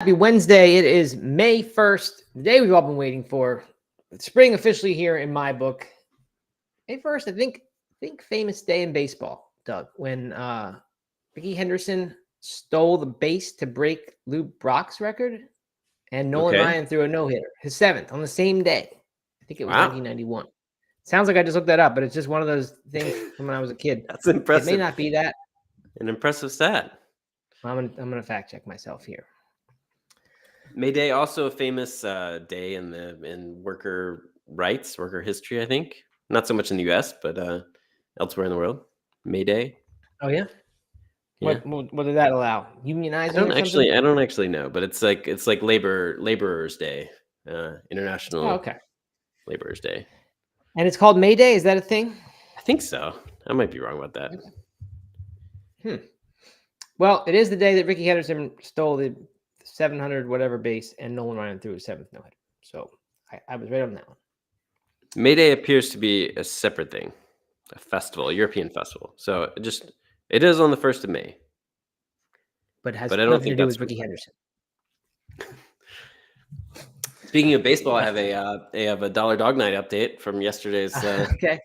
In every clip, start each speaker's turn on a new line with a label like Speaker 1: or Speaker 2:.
Speaker 1: Happy Wednesday. It is May 1st, the day we've all been waiting for. It's spring officially here in my book. May 1st, I think famous day in baseball, Doug, when Ricky Henderson stole the base to break Lou Brock's record and Nolan
Speaker 2: Okay.
Speaker 1: Ryan threw a no-hitter, his seventh on the same day. I think it was
Speaker 2: Wow.
Speaker 1: 1991. Sounds like I just looked that up, but it's just one of those things from when I was a kid.
Speaker 2: That's
Speaker 1: It may
Speaker 2: impressive.
Speaker 1: not be that.
Speaker 2: An impressive stat.
Speaker 1: I'm gonna fact check myself here.
Speaker 2: May Day also a famous day in worker rights, worker history. I think not so much in the U.S., but elsewhere in the world. May Day.
Speaker 1: Oh yeah.
Speaker 2: Yeah.
Speaker 1: What did that allow? Unionizing or something?
Speaker 2: I don't actually know, but it's like laborers day,
Speaker 1: Oh,
Speaker 2: International
Speaker 1: okay.
Speaker 2: Laborers Day.
Speaker 1: And it's called May Day. Is that a thing?
Speaker 2: I think so. I might be wrong about that.
Speaker 1: Well, it is the day that Ricky Henderson stole the 700 whatever base and Nolan Ryan threw his seventh no hitter. So I was right on that one.
Speaker 2: May Day appears to be a separate thing, a festival, a European festival. So it is on the 1st of May.
Speaker 1: But it has
Speaker 2: But I don't
Speaker 1: nothing to
Speaker 2: think
Speaker 1: do
Speaker 2: that's
Speaker 1: with Ricky Henderson.
Speaker 2: Speaking of baseball, I have a Dollar Dog Night update from yesterday's.
Speaker 1: Okay.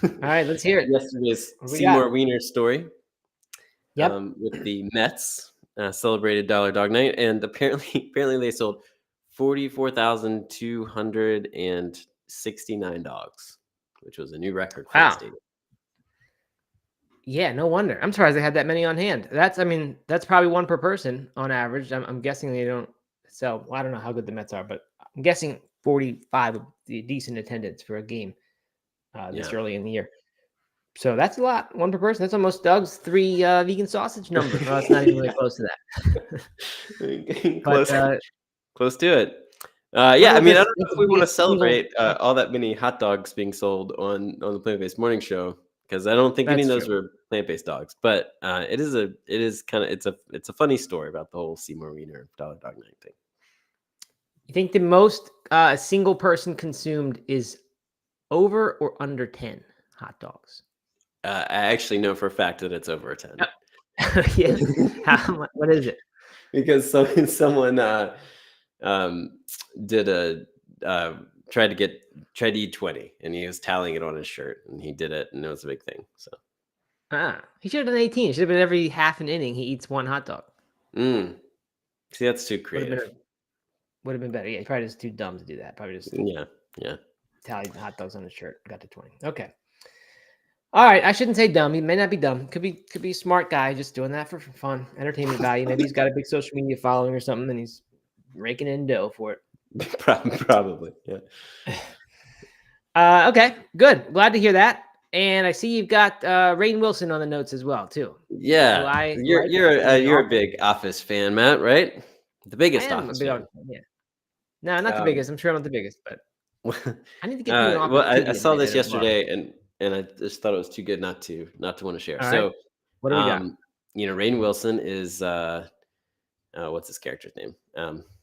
Speaker 1: All right, let's hear it.
Speaker 2: Yesterday's
Speaker 1: What we
Speaker 2: Seymour
Speaker 1: got?
Speaker 2: Wiener story.
Speaker 1: Yep.
Speaker 2: With the Mets celebrated Dollar Dog Night, and apparently they sold 44,269 dogs, which was a new record for the
Speaker 1: Wow.
Speaker 2: stadium.
Speaker 1: Yeah, no wonder. I'm surprised they had that many on hand. That's probably one per person on average. I'm guessing they don't sell. Well, I don't know how good the Mets are, but I'm guessing 45 would be a decent attendance for a game this early in the year. So that's a lot. One per person. That's almost Doug's 3 vegan sausage number. Well, it's not even really close to that.
Speaker 2: Close to it. Yeah, I mean, I don't know if we want to celebrate
Speaker 1: single...
Speaker 2: all that many hot dogs being sold on the Plant-Based Morning Show, because I don't think any of those were plant-based dogs. But it's a funny story about the whole Seymour Wiener Dollar Dog Night thing.
Speaker 1: You think the most a single person consumed is over or under 10 hot dogs?
Speaker 2: I actually know for a fact that it's over 10.
Speaker 1: Yeah. What is it?
Speaker 2: Because someone tried to eat 20, and he was tallying it on his shirt, and he did it, and it was a big thing. So
Speaker 1: he should have done 18. It should have been every half an inning he eats one hot dog.
Speaker 2: See, that's too creative.
Speaker 1: Would have been better. Yeah, he probably just too dumb to do that. Probably just tallied hot dogs on his shirt. Got to 20. Okay. All right. I shouldn't say dumb. He may not be dumb. Could be a smart guy just doing that for fun, entertainment value. Maybe he's got a big social media following or something, and he's raking in dough for it.
Speaker 2: Probably. Yeah.
Speaker 1: Okay. Good. Glad to hear that. And I see you've got Rainn Wilson on the notes as well, too.
Speaker 2: Yeah. You're a big Office fan, Matt, right? The biggest Office fan.
Speaker 1: Yeah. No, not the biggest. I'm sure I'm not the biggest, but I need to get you an Office.
Speaker 2: Well, I saw this yesterday, and I just thought it was too good not to want to share.
Speaker 1: All
Speaker 2: so,
Speaker 1: right. What do we got?
Speaker 2: Rainn Wilson is what's his character's name?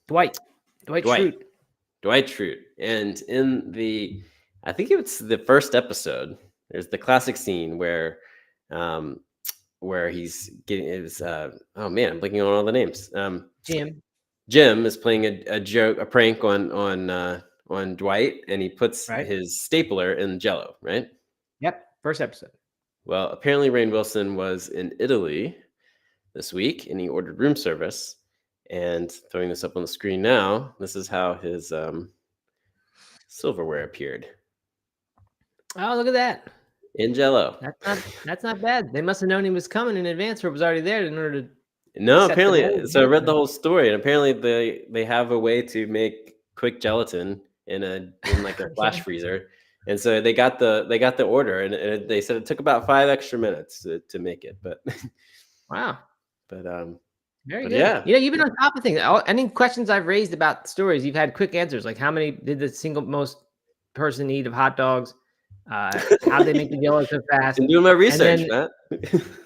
Speaker 1: Dwight Schrute.
Speaker 2: Dwight Schrute. And in I think it's the first episode, there's the classic scene where he's getting his oh man, I'm blanking on all the names. Jim is playing a prank on Dwight, and he puts his stapler in Jell-O, right?
Speaker 1: Yep, first episode.
Speaker 2: Well, apparently Rainn Wilson was in Italy this week, and he ordered room service. And throwing this up on the screen now, this is how his silverware appeared.
Speaker 1: Oh, look at that.
Speaker 2: In Jell-O.
Speaker 1: That's not bad. They must have known he was coming in advance, or it was already there in order to...
Speaker 2: No, apparently. So I read the whole story, and apparently they have a way to make quick gelatin in like a flash freezer, and so they got the order, and they said it took about 5 extra minutes to make it. But
Speaker 1: wow.
Speaker 2: But
Speaker 1: very good. Yeah, you've been on top of things. Any questions I've raised about stories, you've had quick answers. Like, how many did the single most person eat of hot dogs? How they make the yellow so fast?
Speaker 2: I'm doing my research, Matt.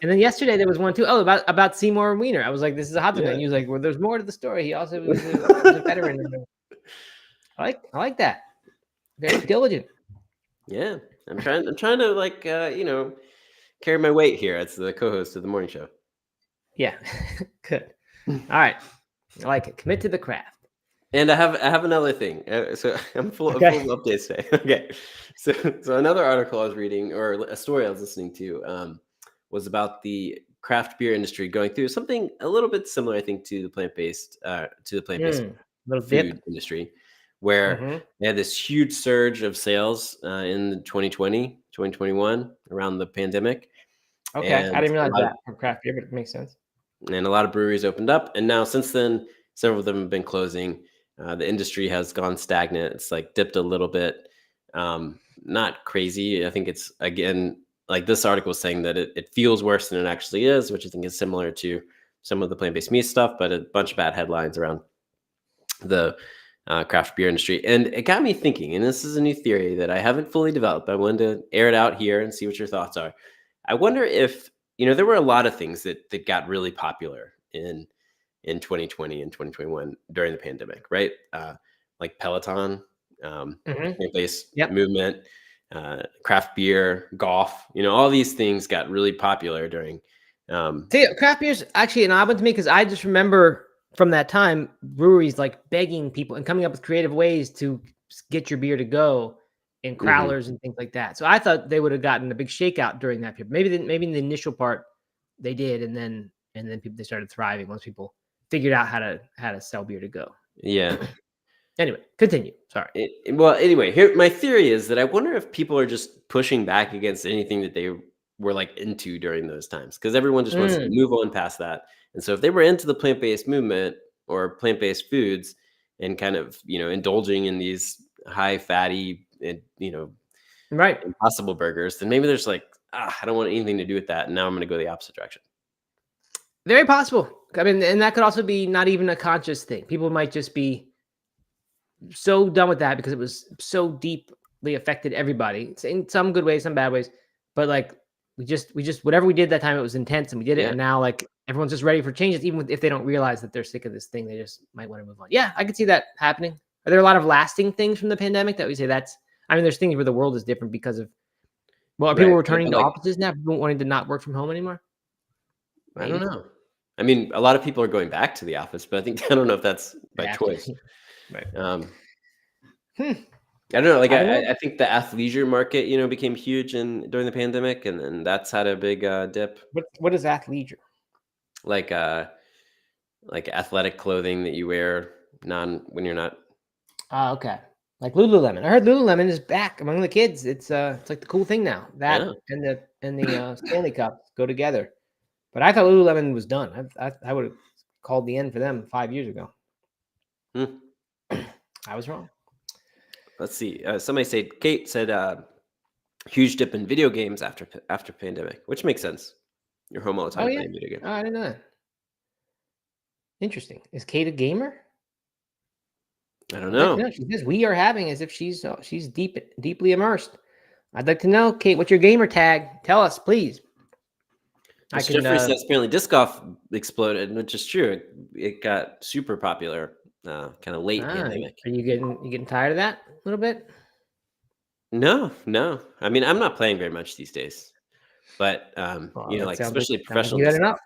Speaker 1: And then yesterday there was one too. Oh, about Seymour Wiener. I was like, this is a hot dog. And he was like, well, there's more to the story. He also was a veteran. I like that. Very diligent.
Speaker 2: Yeah, I'm trying to carry my weight here as the co-host of the morning show.
Speaker 1: Yeah, good. All right. I like it. Commit to the craft.
Speaker 2: And I have another thing. So I'm full
Speaker 1: Okay.
Speaker 2: of updates today. Okay. So another article I was reading, or a story I was listening to, was about the craft beer industry going through something a little bit similar, I think, to the plant based
Speaker 1: Little
Speaker 2: food
Speaker 1: dip.
Speaker 2: industry, where
Speaker 1: Hmm.
Speaker 2: they had this huge surge of sales in 2020, 2021, around the pandemic,
Speaker 1: Okay. I
Speaker 2: and
Speaker 1: didn't
Speaker 2: a
Speaker 1: realize
Speaker 2: lot of
Speaker 1: that for craft beer, but it makes sense.
Speaker 2: breweries opened up, and now since then several of them have been closing. The industry has gone stagnant. It's like dipped a little bit, not crazy. I think it's, again, like this article is saying that it feels worse than it actually is, which I think is similar to some of the plant-based meat stuff, but a bunch of bad headlines around the craft beer industry. And it got me thinking, and this is a new theory that I haven't fully developed, but I wanted to air it out here and see what your thoughts are. I wonder if, there were a lot of things that got really popular in 2020 and 2021 during the pandemic, right? Like Peloton,
Speaker 1: Hmm.
Speaker 2: plant-based
Speaker 1: Yep.
Speaker 2: movement, craft beer, golf, all these things got really popular during.
Speaker 1: See, craft beer's actually an odd one to me because I just remember from that time breweries like begging people and coming up with creative ways to get your beer to go in
Speaker 2: Mhm.
Speaker 1: crowlers and things like that. So I thought they would have gotten a big shakeout during that period. Maybe in the initial part they did, and then people they started thriving once people figured out how to sell beer to go.
Speaker 2: Yeah.
Speaker 1: Anyway, continue. Sorry.
Speaker 2: Well, anyway, here my theory is that I wonder if people are just pushing back against anything that they were like into during those times, because everyone just wants to
Speaker 1: Mm,
Speaker 2: move on past that. And so if they were into the plant-based movement or plant-based foods and kind of, indulging in these high fatty and,
Speaker 1: right.
Speaker 2: impossible burgers, then maybe there's like, I don't want anything to do with that. And now I'm going to go the opposite direction.
Speaker 1: Very possible. I mean, and that could also be not even a conscious thing. People might just be so done with that because it was so deeply affected everybody. It's in some good ways, some bad ways, but like we just whatever we did that time, it was intense, and we did it.
Speaker 2: Yeah.
Speaker 1: And now like everyone's just ready for changes, even if they don't realize that they're sick of this thing. They just might want to move on. Yeah, I could see that happening. Are there a lot of lasting things from the pandemic that we say that's? I mean, there's things where the world is different because of. Well, are people
Speaker 2: Right.
Speaker 1: returning
Speaker 2: But
Speaker 1: to
Speaker 2: like,
Speaker 1: offices now? People wanting to not work from home anymore?
Speaker 2: I don't
Speaker 1: Maybe.
Speaker 2: know. I mean, a lot of people are going back to the office, but I think I don't know if that's
Speaker 1: They
Speaker 2: by
Speaker 1: have to.
Speaker 2: choice.
Speaker 1: Right.
Speaker 2: Um,
Speaker 1: Hmm.
Speaker 2: I don't know. Like
Speaker 1: I don't know.
Speaker 2: I think the athleisure market, became huge during the pandemic, and that's had a big dip.
Speaker 1: What is athleisure?
Speaker 2: Like like athletic clothing that you wear non when you're not.
Speaker 1: Oh, okay. Like Lululemon. I heard Lululemon is back among the kids. It's like the cool thing now. That
Speaker 2: Yeah.
Speaker 1: and the Stanley Cup go together. But I thought Lululemon was done. I would have called the end for them 5 years ago.
Speaker 2: Hmm.
Speaker 1: I was wrong.
Speaker 2: Let's see. Somebody said Kate said huge dip in video games after pandemic, which makes sense. You're home all the
Speaker 1: Oh
Speaker 2: time
Speaker 1: yeah.
Speaker 2: playing video games.
Speaker 1: Oh, I didn't know that. Interesting. Is Kate a gamer?
Speaker 2: I don't
Speaker 1: I'd like to
Speaker 2: know.
Speaker 1: know. She says we are having as if she's deeply immersed. I'd like to know, Kate, what's your gamer tag? Tell us, please. I
Speaker 2: Which
Speaker 1: can.
Speaker 2: Jeffrey says apparently disc golf exploded, which is true. It got super popular, kind of late
Speaker 1: Are
Speaker 2: pandemic.
Speaker 1: you getting tired of that a little bit?
Speaker 2: No, no. I mean, I'm not playing very much these days, but
Speaker 1: Well, that
Speaker 2: like
Speaker 1: sounds like
Speaker 2: especially
Speaker 1: sounds like
Speaker 2: professional
Speaker 1: you had
Speaker 2: disc
Speaker 1: enough.
Speaker 2: golf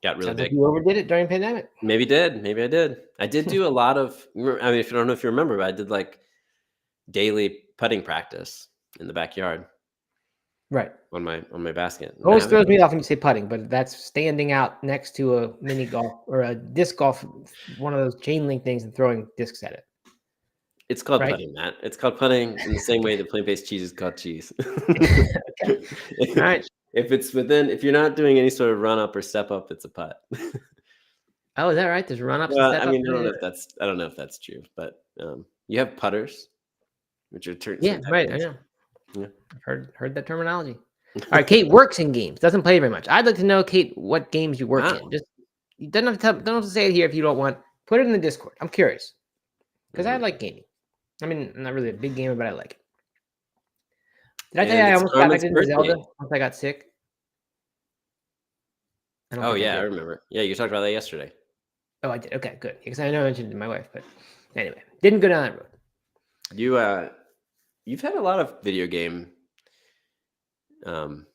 Speaker 2: got really
Speaker 1: Sounds like
Speaker 2: big.
Speaker 1: you overdid it during pandemic.
Speaker 2: Maybe I did. I did do a lot of. I mean, if you don't know if you remember, but I did like daily putting practice in the backyard
Speaker 1: Right.
Speaker 2: on my basket, and I
Speaker 1: Always
Speaker 2: haven't
Speaker 1: throws
Speaker 2: done
Speaker 1: me
Speaker 2: it.
Speaker 1: off when you say putting, but that's standing out next to a mini golf or a disc golf, one of those chain link things, and throwing discs at it.
Speaker 2: It's called
Speaker 1: Right.
Speaker 2: putting, Matt. It's called putting in the same way that plant-based cheese is called cheese.
Speaker 1: Okay. All right.
Speaker 2: If you're not doing any sort of run up or step up, it's a putt.
Speaker 1: Oh, is that right? There's run ups and
Speaker 2: Well,
Speaker 1: step
Speaker 2: I
Speaker 1: ups.
Speaker 2: mean, I don't know if that's true, but you have putters, which are
Speaker 1: Yeah.
Speaker 2: certain type of
Speaker 1: Right. I
Speaker 2: things.
Speaker 1: know.
Speaker 2: Yeah.
Speaker 1: I've heard that terminology. All right. Kate works in games. Doesn't play very much. I'd like to know, Kate, what games you work in.
Speaker 2: Wow.
Speaker 1: Just you don't have to say it here if you don't want. Put it in the Discord. I'm curious because I
Speaker 2: Mhm.
Speaker 1: like gaming. I mean, I'm not really a big gamer, but I like it. Did I tell you
Speaker 2: And
Speaker 1: I
Speaker 2: it's
Speaker 1: almost got back
Speaker 2: Carmen's
Speaker 1: into Zelda
Speaker 2: birthday.
Speaker 1: once I got sick? I don't
Speaker 2: Oh
Speaker 1: think I
Speaker 2: yeah, I
Speaker 1: did.
Speaker 2: remember. Yeah, you talked about that yesterday.
Speaker 1: Oh, I did. Okay, good. Because I know I mentioned it to my wife, but anyway, didn't go down that road.
Speaker 2: You you've had a lot of video game. Um,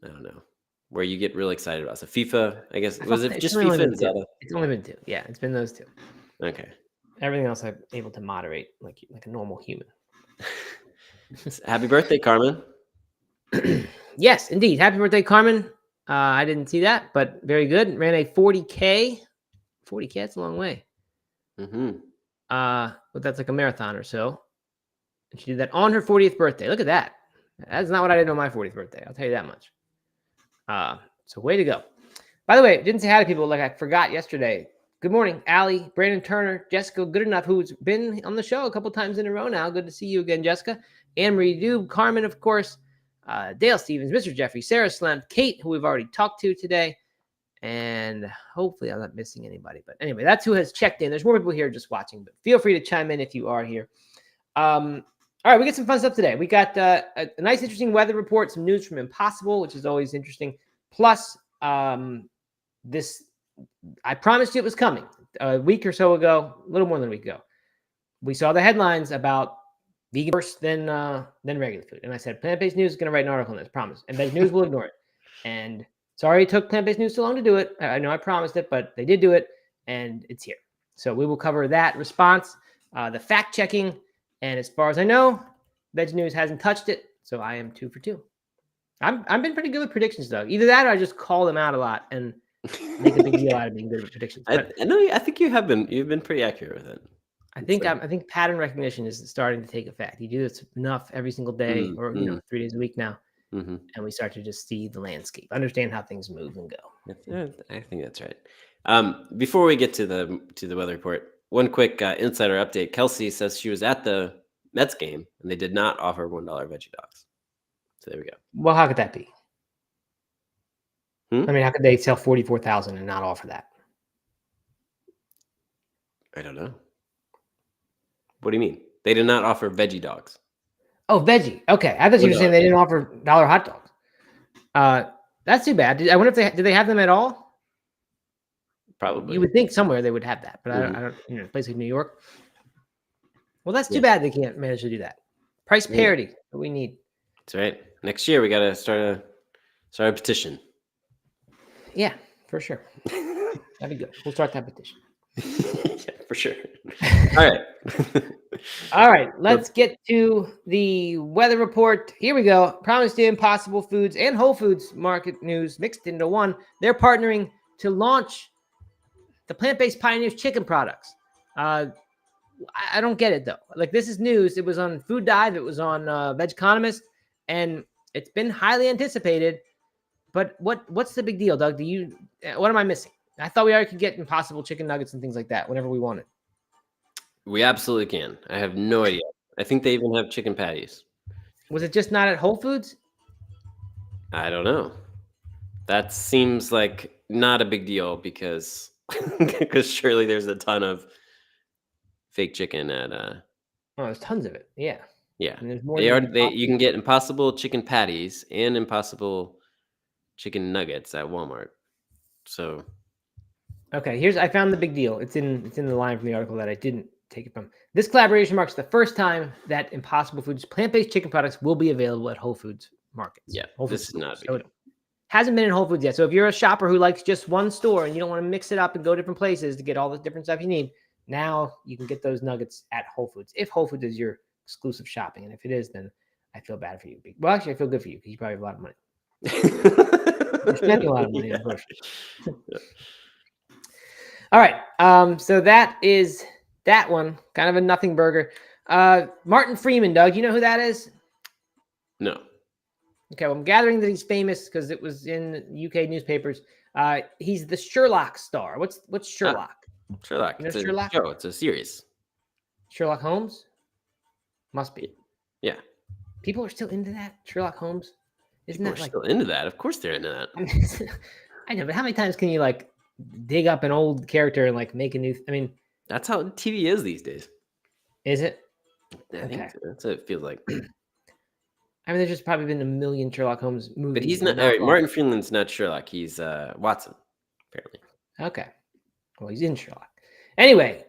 Speaker 2: I don't know. where you get really excited about? So FIFA, I guess.
Speaker 1: I
Speaker 2: Was
Speaker 1: thought
Speaker 2: it
Speaker 1: it's
Speaker 2: just
Speaker 1: only
Speaker 2: FIFA
Speaker 1: been
Speaker 2: and
Speaker 1: two.
Speaker 2: Zelda?
Speaker 1: It's only been two. Yeah, it's been those two.
Speaker 2: Okay.
Speaker 1: Everything else I'm able to moderate like a normal human.
Speaker 2: Happy birthday, Carmen.
Speaker 1: Yes, indeed. Happy birthday, Carmen. I didn't see that, but very good. Ran a 40K. 40K, that's a long way.
Speaker 2: Mm-hmm.
Speaker 1: But that's like a marathon or so. And she did that on her 40th birthday. Look at that. That's not what I did on my 40th birthday. I'll tell you that much. So way to go. By the way, didn't say hi to people like I forgot yesterday. Good morning, Allie, Brandon Turner, Jessica Goodenough, who's been on the show a couple times in a row now. Good to see you again, Jessica. Anne-Marie Dube, Carmen, of course, Dale Stevens, Mr. Jeffrey, Sarah Slem, Kate, who we've already talked to today. And hopefully I'm not missing anybody. But anyway, that's who has checked in. There's more people here just watching, but feel free to chime in if you are here. All right, we got some fun stuff today. We got a nice, interesting weather report, some news from Impossible, which is always interesting. Plus, this, I promised you it was coming a week or so ago, a little more than a week ago. We saw the headlines about vegan worse than regular food. And I said, plant-based news is going to write an article on this, promise. And Veg News will ignore it. And sorry it took plant-based news so long to do it. I know I promised it, but they did do it, and it's here. So we will cover that response, the fact-checking, and as far as I know, Veg News hasn't touched it, so I am 2 for 2. I've been pretty good with predictions, Doug. Either that or I just call them out a lot and make a big deal out of being good with predictions. But
Speaker 2: I know. I think you have been. You've been pretty accurate with it.
Speaker 1: I think pattern recognition is starting to take effect. You do this enough every single day, or 3 days a week now, and we start to just see the landscape, understand how things move and go.
Speaker 2: Yeah, I think that's right. Before we get to the weather report, one quick insider update. Kelsey says she was at the Mets game and they did not offer $1 veggie dogs. So there we go.
Speaker 1: Well, how could that be? I mean, how could they sell 44,000 and not offer that?
Speaker 2: I don't know. What do you mean? They did not offer veggie dogs.
Speaker 1: Oh, veggie. Okay, I thought you were saying they didn't offer dollar hot dogs. That's too bad. I wonder if did they have them at all?
Speaker 2: Probably.
Speaker 1: You would think somewhere they would have that, but I don't. A place like New York. Well, that's too bad they can't manage to do that. Price parity that we need.
Speaker 2: That's right. Next year we got to start a petition.
Speaker 1: Yeah, for sure. That'd be good. We'll start that petition.
Speaker 2: Yeah, for sure. All right.
Speaker 1: All right. Let's get to the weather report. Here we go. Promised you Impossible Foods and Whole Foods market news mixed into one. They're partnering to launch the plant-based Pioneers chicken products. I don't get it though. Like, this is news. It was on Food Dive. It was on Veg Economist, and it's been highly anticipated. But what's the big deal, Doug? What am I missing? I thought we already could get Impossible chicken nuggets and things like that whenever we wanted.
Speaker 2: We absolutely can. I have no idea. I think they even have chicken patties.
Speaker 1: Was it just not at Whole Foods?
Speaker 2: I don't know. That seems like not a big deal because surely there's a ton of fake chicken at
Speaker 1: Oh, there's tons of it. Yeah.
Speaker 2: Yeah.
Speaker 1: And there's more
Speaker 2: You can get Impossible chicken patties and Impossible chicken nuggets at Walmart. So
Speaker 1: okay, I found the big deal. It's in the line from the article that I didn't take it from. This collaboration marks the first time that Impossible Foods plant-based chicken products will be available at Whole Foods markets.
Speaker 2: Yeah,
Speaker 1: This
Speaker 2: is not a big deal.
Speaker 1: It hasn't been in Whole Foods yet. So if you're a shopper who likes just one store and you don't want to mix it up and go different places to get all the different stuff you need, now you can get those nuggets at Whole Foods. If Whole Foods is your exclusive shopping, and if it is, then I feel bad for you. Well, actually, I feel good for you because you probably have a lot of money. You're spending a lot of money on groceries. All right. So that is that one. Kind of a nothing burger. Martin Freeman, Doug, you know who that is?
Speaker 2: No.
Speaker 1: Okay, well, I'm gathering that he's famous because it was in UK newspapers. He's the Sherlock star. What's Sherlock?
Speaker 2: Sherlock.
Speaker 1: You know
Speaker 2: It's
Speaker 1: Sherlock?
Speaker 2: a show. It's a series.
Speaker 1: Sherlock Holmes? Must be.
Speaker 2: Yeah.
Speaker 1: People are still into that? Sherlock Holmes? Isn't
Speaker 2: People
Speaker 1: that
Speaker 2: are
Speaker 1: like
Speaker 2: still into that? Of course they're into that.
Speaker 1: I know, but how many times can you like dig up an old character and like make a new I mean,
Speaker 2: That's how TV is these days.
Speaker 1: is it?
Speaker 2: I think so. That's what it feels like.
Speaker 1: I mean, there's just probably been a million Sherlock Holmes movies.
Speaker 2: But he's not. Martin Freeman's not Sherlock. He's Watson, apparently.
Speaker 1: Okay. Well, he's in Sherlock. Anyway,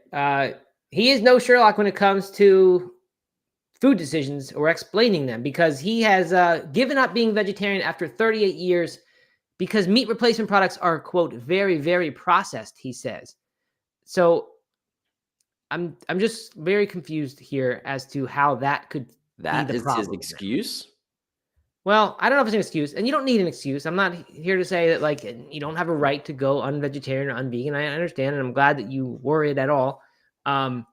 Speaker 1: he is no Sherlock when it comes to food decisions or explaining them because he has given up being vegetarian after 38 years because meat replacement products are, quote, very, very processed, he says. So I'm just very confused here as to how that could be
Speaker 2: That
Speaker 1: the
Speaker 2: is his
Speaker 1: problem.
Speaker 2: excuse?
Speaker 1: Well, I don't know if it's an excuse, and you don't need an excuse. I'm not here to say that like you don't have a right to go unvegetarian or unvegan. I understand, and I'm glad that you worried at all. Um,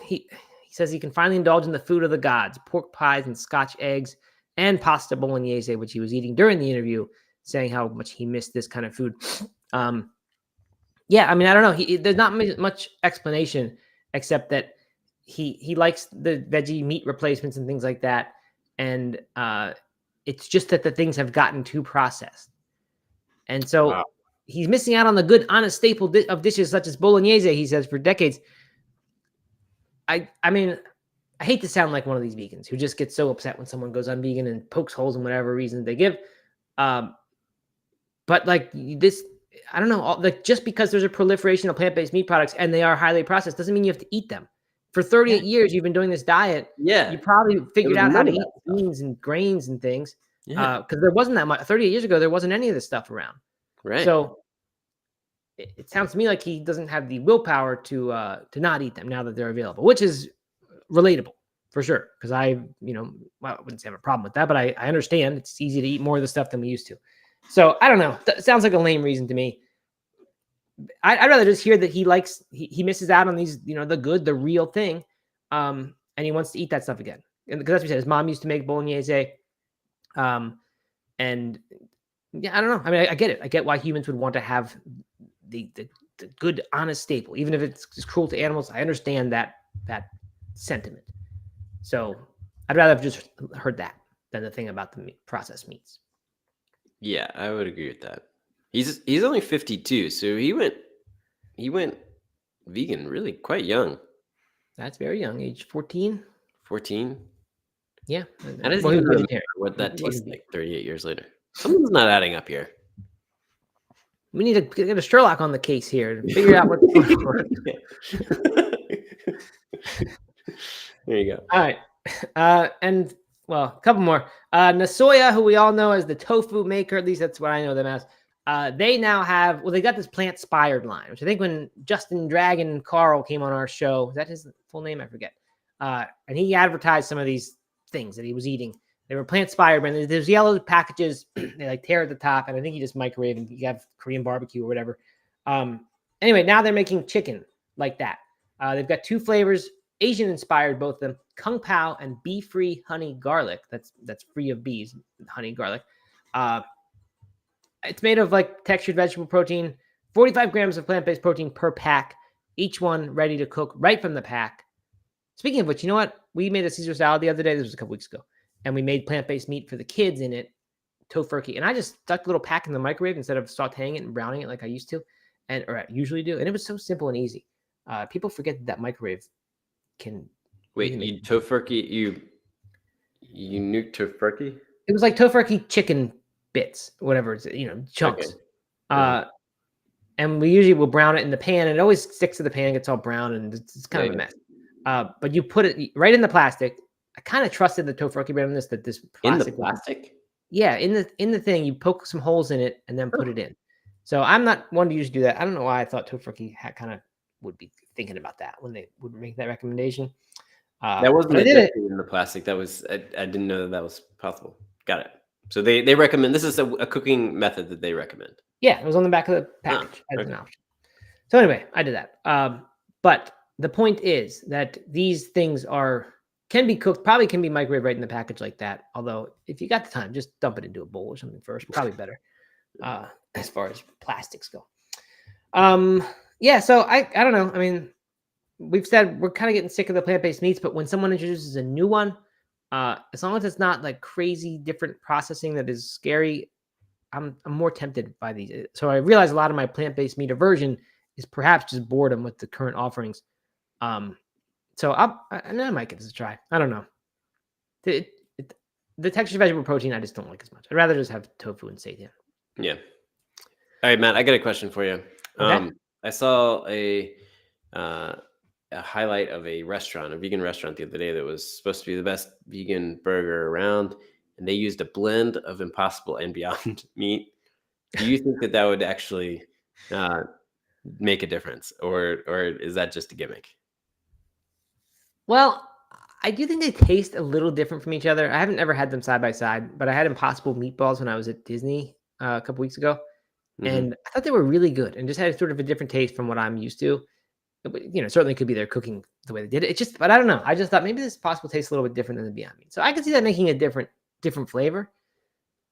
Speaker 1: he says he can finally indulge in the food of the gods, pork pies and Scotch eggs, and pasta bolognese, which he was eating during the interview, saying how much he missed this kind of food. Yeah, I mean, I don't know. There's not much explanation except that he likes the veggie meat replacements and things like that, and it's just that the things have gotten too processed, and so
Speaker 2: Wow.
Speaker 1: he's missing out on the good, honest staple of dishes such as bolognese. He says for decades. I mean, I hate to sound like one of these vegans who just gets so upset when someone goes on vegan and pokes holes in whatever reason they give. But like this, I don't know, like just because there's a proliferation of plant-based meat products and they are highly processed doesn't mean you have to eat them. For 38 years, you've been doing this diet.
Speaker 2: Yeah.
Speaker 1: You probably figured
Speaker 2: was
Speaker 1: out how
Speaker 2: none
Speaker 1: to
Speaker 2: of
Speaker 1: eat
Speaker 2: that stuff.
Speaker 1: beans and grains and things.
Speaker 2: Yeah.
Speaker 1: Because there wasn't that much. 38 years ago, there wasn't any of this stuff around.
Speaker 2: Right.
Speaker 1: So it sounds to me like he doesn't have the willpower to not eat them now that they're available, which is relatable for sure. Because I wouldn't say I have a problem with that, but I understand it's easy to eat more of the stuff than we used to. So I don't know. That sounds like a lame reason to me. I'd rather just hear that he misses out on these, the good, the real thing, and he wants to eat that stuff again. And because that's what he said, his mom used to make bolognese, and yeah, I don't know. I mean, I get it. I get why humans would want to have the good, honest staple, even if it's cruel to animals. I understand that sentiment. So I'd rather have just heard that than the thing about the processed meats.
Speaker 2: Yeah, I would agree with that. He's only 52, so he went vegan really quite young.
Speaker 1: That's very young, age 14.
Speaker 2: 14.
Speaker 1: Yeah.
Speaker 2: How does he even remember what that tastes like 38 years later? Something's not adding up here.
Speaker 1: We need to get a Sherlock on the case here to figure out what's going on.
Speaker 2: There you go.
Speaker 1: All right. And well, a couple more. Nasoya, who we all know as the tofu maker, at least that's what I know them as. They now have, they got this plant-inspired line, which I think when Justin Dragon Carl came on our show, is that his full name? I forget. And he advertised some of these things that he was eating. They were plant-inspired, and there's yellow packages. They like tear at the top, and I think you just microwave and you have Korean barbecue or whatever. Anyway, now they're making chicken like that. They've got two flavors, Asian-inspired, both of them, Kung Pao and bee-free honey garlic. That's free of bees, honey garlic. It's made of like textured vegetable protein, 45 grams of plant-based protein per pack, each one ready to cook right from the pack. Speaking of which, you know what? We made a Caesar salad the other day. This was a couple weeks ago. And we made plant-based meat for the kids in it, tofurkey. And I just stuck the little pack in the microwave instead of sauteing it and browning it like I used to, or I usually do. And it was so simple and easy. People forget that microwave can...
Speaker 2: Wait, you tofurkey, you nuked tofurkey?
Speaker 1: It was like tofurkey chicken bits, whatever it's, chunks. Okay. And we usually will brown it in the pan, and it always sticks to the pan, gets all brown, and it's kind of a mess. But you put it right in the plastic. I kind of trusted the tofurkey brand on this, that this plastic
Speaker 2: in the plastic.
Speaker 1: Yeah, in the thing, you poke some holes in it and then put it in. So I'm not one to usually do that. I don't know why I thought tofurkey kind of would be thinking about that when they would make that recommendation.
Speaker 2: That wasn't in the plastic. That was I didn't know that was possible. Got it. So they recommend, this is a cooking method that they recommend.
Speaker 1: Yeah, it was on the back of the package as an option. So anyway, I did that. But the point is that these things can be cooked, probably can be microwaved right in the package like that. Although if you got the time, just dump it into a bowl or something first. Probably better as far as plastics go. Yeah, so I don't know. I mean, we've said we're kind of getting sick of the plant-based meats, but when someone introduces a new one, as long as it's not like crazy different processing that is scary, I'm more tempted by these. So I realize a lot of my plant-based meat aversion is perhaps just boredom with the current offerings. So I might give this a try. I don't know. The textured vegetable protein, I just don't like as much. I'd rather just have tofu and seitan.
Speaker 2: Yeah. All right, Matt, I got a question for you. Okay. I saw a highlight of a vegan restaurant the other day that was supposed to be the best vegan burger around. and they used a blend of Impossible and Beyond Meat, do you think that would actually make a difference, or is that just a gimmick?
Speaker 1: Well, I do think they taste a little different from each other. I haven't ever had them side by side, but I had Impossible meatballs when I was at Disney a couple weeks ago,
Speaker 2: Hmm.
Speaker 1: and I thought they were really good and just had sort of a different taste from what I'm used to. Certainly could be their cooking the way they did it. It's just, but I don't know. I just thought maybe this Possible tastes a little bit different than the Beyond Meat. So I could see that making a different flavor.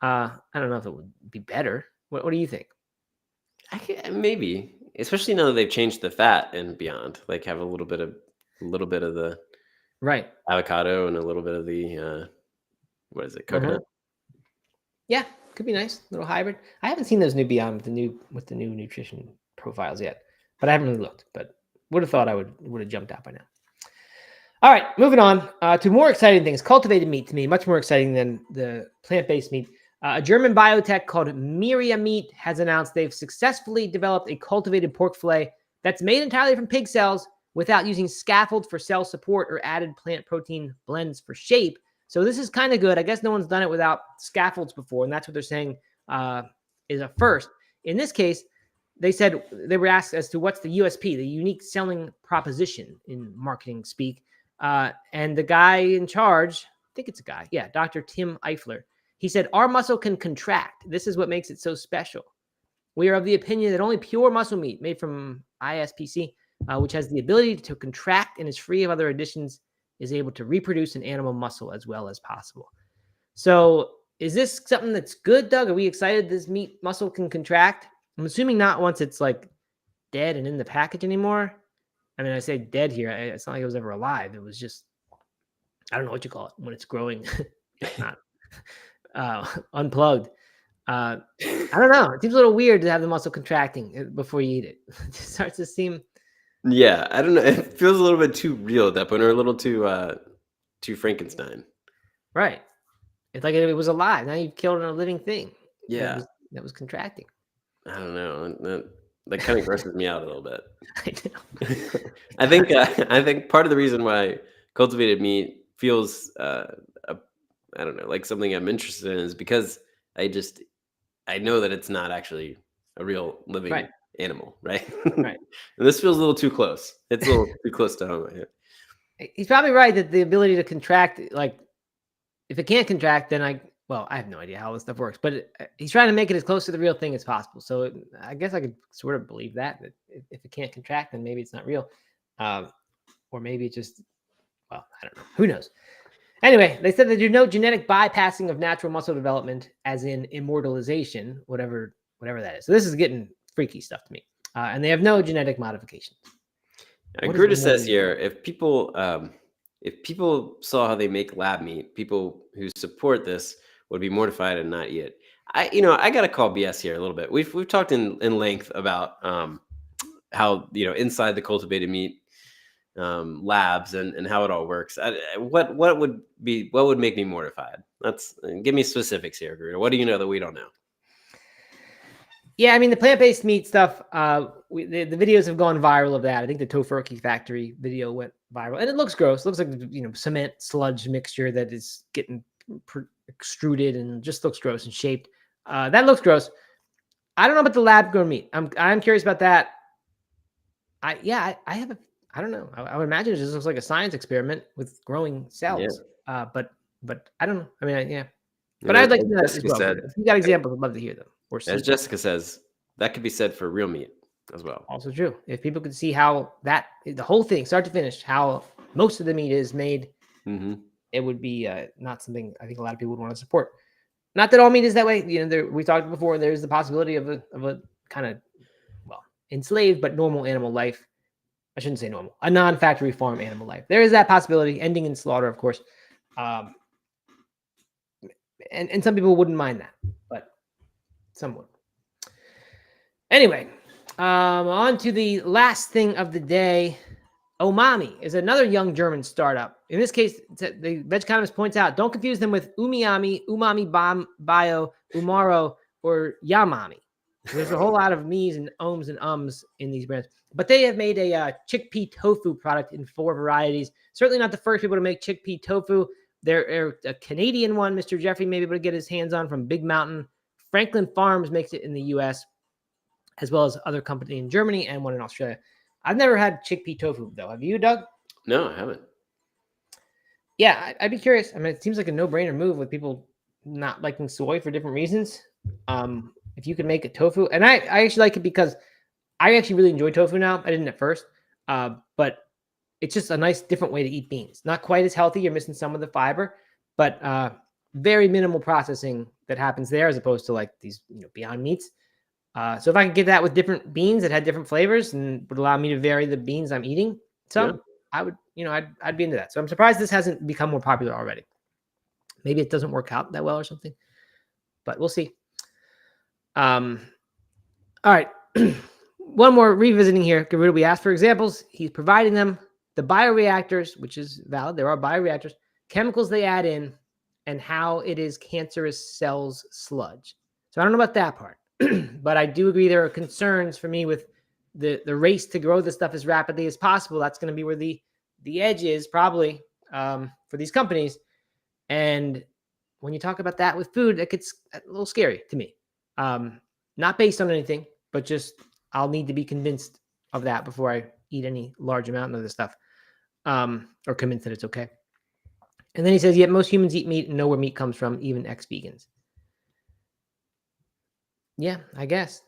Speaker 1: I don't know if it would be better. What do you think?
Speaker 2: Maybe, especially now that they've changed the fat and Beyond, like have a little bit of the
Speaker 1: Right.
Speaker 2: avocado and a little bit of the what is it,
Speaker 1: Uh-huh.
Speaker 2: coconut?
Speaker 1: Yeah, could be nice. Little hybrid. I haven't seen those new Beyond with the new nutrition profiles yet, but I haven't really looked. But would have thought I would have jumped out by now. All right, moving on to more exciting things. Cultivated meat to me, much more exciting than the plant-based meat. A German biotech called Miria Meat has announced they've successfully developed a cultivated pork fillet that's made entirely from pig cells without using scaffolds for cell support or added plant protein blends for shape. So this is kind of good. I guess no one's done it without scaffolds before, and that's what they're saying is a first. In this case, they said they were asked as to what's the USP, the unique selling proposition in marketing speak. And the guy in charge, I think it's a guy, yeah, Dr. Tim Eifler, he said, our muscle can contract. This is what makes it so special. We are of the opinion that only pure muscle meat made from ISPC, which has the ability to contract and is free of other additions, is able to reproduce an animal muscle as well as possible. So is this something that's good, Doug? Are we excited this meat muscle can contract? I'm assuming not once it's like dead and in the package anymore. I mean, I say dead here. It's not like it was ever alive. It was just, I don't know what you call it when it's growing, not unplugged. I don't know. It seems a little weird to have the muscle contracting before you eat it. It just starts to seem
Speaker 2: Yeah, I don't know. It feels a little bit too real at that point, or a little too Frankenstein.
Speaker 1: right. It's like it was alive. Now you've killed a living thing
Speaker 2: Yeah,
Speaker 1: that was contracting.
Speaker 2: I don't know. That kind of grosses me out a little bit.
Speaker 1: I know.
Speaker 2: I think part of the reason why cultivated meat feels I don't know, like something I'm interested in is because I know that it's not actually a real living
Speaker 1: Right.
Speaker 2: animal, right?
Speaker 1: Right.
Speaker 2: And this feels a little too close. It's a little too close to home.
Speaker 1: He's probably right that the ability to contract, like, if it can't contract, then I have no idea how this stuff works, but he's trying to make it as close to the real thing as possible. So I guess I could sort of believe that if it can't contract, then maybe it's not real. Or maybe it just, I don't know. Who knows? Anyway, they said they do no genetic bypassing of natural muscle development, as in immortalization, whatever that is. So this is getting freaky stuff to me. And they have no genetic modifications.
Speaker 2: Gruder says here, if people saw how they make lab meat, people who support this would be mortified and not eat it. I got to call BS here a little bit. We've talked in length about how inside the cultivated meat labs and how it all works. What would make me mortified? Give me specifics here, Gruder. What do you know that we don't know?
Speaker 1: Yeah, I mean, the plant-based meat stuff, the videos have gone viral of that. I think the Tofurkey factory video went viral, and it looks gross. It looks like, cement sludge mixture that is getting extruded and just looks gross and shaped. That looks gross. I don't know about the lab-grown meat. I'm curious about that. I don't know. I would imagine it just looks like a science experiment with growing cells. Yeah. But I don't know. I mean, yeah. But I'd like to know that as well. If you got examples, I'd love to hear them.
Speaker 2: As Jessica says, that could be said for real meat as well.
Speaker 1: Also true. If people could see how the whole thing, start to finish, how most of the meat is made, it would be not something I think a lot of people would want to support. Not that all meat is that way. We talked before. There's the possibility of a kind of enslaved but normal animal life. I shouldn't say normal. A non-factory farm animal life. There is that possibility, ending in slaughter, of course. And some people wouldn't mind that, but some would. Anyway, on to the last thing of the day. Omami is another young German startup. In this case, the Veg Economist points out, don't confuse them with Umami, Umami Bio, Umaro, or Yamami. There's a whole lot of me's and ohms and ums in these brands. But they have made a chickpea tofu product in 4 varieties. Certainly not the first people to make chickpea tofu. There a Canadian one, Mr. Jeffrey may be able to get his hands on from Big Mountain. Franklin Farms makes it in the U.S., as well as other company in Germany and one in Australia. I've never had chickpea tofu, though. Have you, Doug?
Speaker 2: No, I haven't.
Speaker 1: Yeah, I'd be curious. I mean, it seems like a no-brainer move with people not liking soy for different reasons. If you could make a tofu, and I actually like it because I actually really enjoy tofu now. I didn't at first, but it's just a nice different way to eat beans. Not quite as healthy. You're missing some of the fiber, but very minimal processing that happens there as opposed to like these Beyond Meats. So if I could get that with different beans that had different flavors and would allow me to vary the beans I'm eating, I would, I'd be into that. So I'm surprised this hasn't become more popular already. Maybe it doesn't work out that well or something, but we'll see. All right. One more revisiting here. Garuda, we asked for examples. He's providing them. The bioreactors, which is valid. There are bioreactors, chemicals they add in, and how it is cancerous cells sludge. So I don't know about that part, but I do agree there are concerns for me with the race to grow this stuff as rapidly as possible. That's going to be where the edge is probably for these companies. And when you talk about that with food, it gets a little scary to me. Not based on anything, but just I'll need to be convinced of that before I eat any large amount of this stuff, or convinced that it's okay. And then he says, yet most humans eat meat and know where meat comes from, even ex-vegans. Yeah, I guess.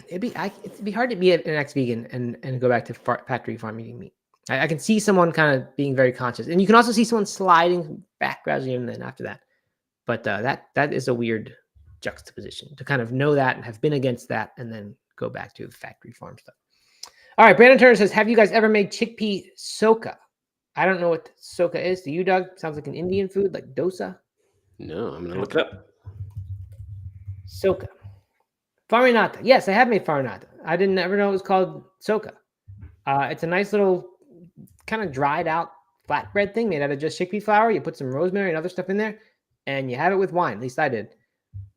Speaker 1: It'd be hard to be an ex-vegan and go back to factory farm eating meat. I can see someone kind of being very conscious, and you can also see someone sliding back gradually and then after that. But that is a weird juxtaposition to kind of know that and have been against that and then go back to factory farm stuff. All right, Brandon Turner says, have you guys ever made chickpea soka? I don't know what soka is. Do you, Doug? Sounds like an Indian food, like dosa.
Speaker 2: No, I'm going to look it up.
Speaker 1: Soka. Farinata. Yes, I have made farinata. I didn't ever know it was called soka. It's a nice little kind of dried out flatbread thing made out of just chickpea flour. You put some rosemary and other stuff in there, and you have it with wine. At least I did.